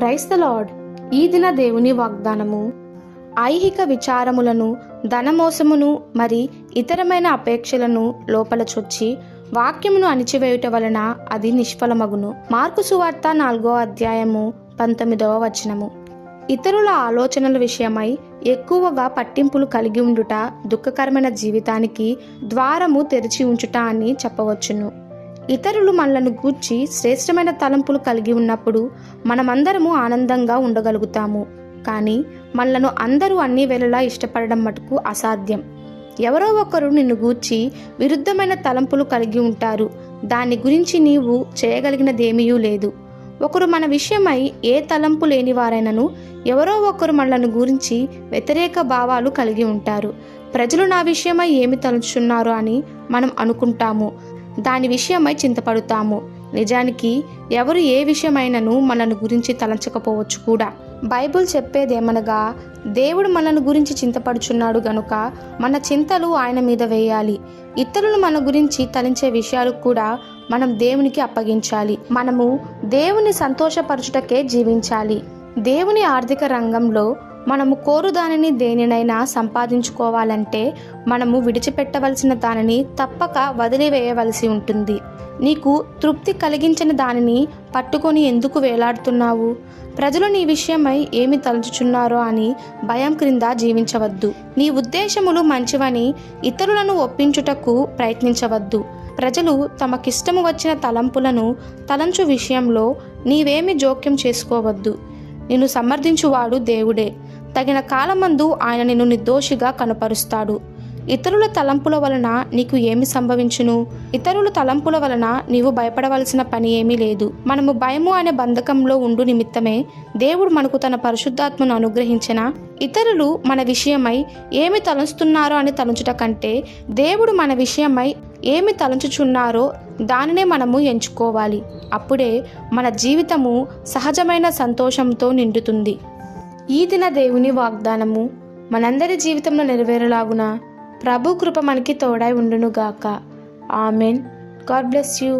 Praise the lord. ఈ దిన దేవుని వాగ్దానము, ఐహిక విచారములను, ధనమోసమును మరి ఇతరమైన అపేక్షలను లోపల చొచ్చి వాక్యమును అణిచివేయుట వలన అది నిష్ఫలమగును. మార్కు సువార్త 4వ అధ్యాయము 19వ వచనము. ఇతరుల ఆలోచనల విషయమై ఎక్కువగా పట్టింపులు కలిగి ఉండుట దుఃఖకరమైన జీవితానికి ద్వారము తెరిచి ఉంచుట అని చెప్పవచ్చును. ఇతరులు మనలను గూర్చి శ్రేష్టమైన తలంపులు కలిగి ఉన్నప్పుడు మనమందరము ఆనందంగా ఉండగలుగుతాము. కానీ మనలను అందరూ అన్ని వేళలా ఇష్టపడడం మటుకు అసాధ్యం. ఎవరో ఒకరు నిన్ను గూర్చి విరుద్ధమైన తలంపులు కలిగి ఉంటారు. దాని గురించి నీవు చేయగలిగినదేమీ లేదు. ఒకరు మన విషయమై ఏ తలంపు లేని వారైనను ఎవరో ఒకరు మనలను గురించి వ్యతిరేక భావాలు కలిగి ఉంటారు. ప్రజలు నా విషయమై ఏమి తలుచున్నారు అని మనం అనుకుంటాము. దాని విషయమై చింతపడుతాము. నిజానికి ఎవరు ఏ విషయమైనను మనను గురించి తలంచకపోవచ్చు కూడా. బైబుల్ చెప్పేదేమనగా, దేవుడు మనను గురించి చింతపడుచున్నాడు గనుక మన చింతలు ఆయన మీద వేయాలి. ఇతరులు మన గురించి తలంచే విషయాలు కూడా మనం దేవునికి అప్పగించాలి. మనము దేవుని సంతోషపరచుటకే జీవించాలి. దేవుని ఆర్థిక రంగంలో మనము కోరు దానిని దేనినైనా సంపాదించుకోవాలంటే మనము విడిచిపెట్టవలసిన దానిని తప్పక వదిలివేయవలసి ఉంటుంది. నీకు తృప్తి కలిగించిన దానిని పట్టుకొని ఎందుకు వేలాడుతున్నావు? ప్రజలు నీ విషయమై ఏమి తలుచుచున్నారో అని భయం క్రింద జీవించవద్దు. నీ ఉద్దేశములు మంచివని ఇతరులను ఒప్పించుటకు ప్రయత్నించవద్దు. ప్రజలు తమకిష్టము వచ్చిన తలంపులను తలంచు విషయంలో నీవేమి జోక్యం చేసుకోవద్దు. నిన్ను సమర్థించువాడు దేవుడే. తగిన కాలమందు ఆయన నిన్ను నిర్దోషిగా కనపరుస్తాడు. ఇతరుల తలంపుల వలన నీకు ఏమి సంభవించును? ఇతరుల తలంపుల వలన నీవు భయపడవలసిన పని ఏమీ లేదు. మనము భయము అనే బంధకంలో ఉండు నిమిత్తమే దేవుడు మనకు తన పరిశుద్ధాత్మను అనుగ్రహించిన. ఇతరులు మన విషయమై ఏమి తలంచుతున్నారో అని తలంచుట కంటే దేవుడు మన విషయమై ఏమి తలంచుచున్నారో దానినే మనము ఎంచుకోవాలి. అప్పుడే మన జీవితము సహజమైన సంతోషంతో నిండుతుంది. ఈ దిన దేవుని వాగ్దానము మనందరి జీవితంలో నెరవేరలాగున ప్రభు కృప మనకి తోడై ఉండునుగాక. ఆమెన్. God bless you.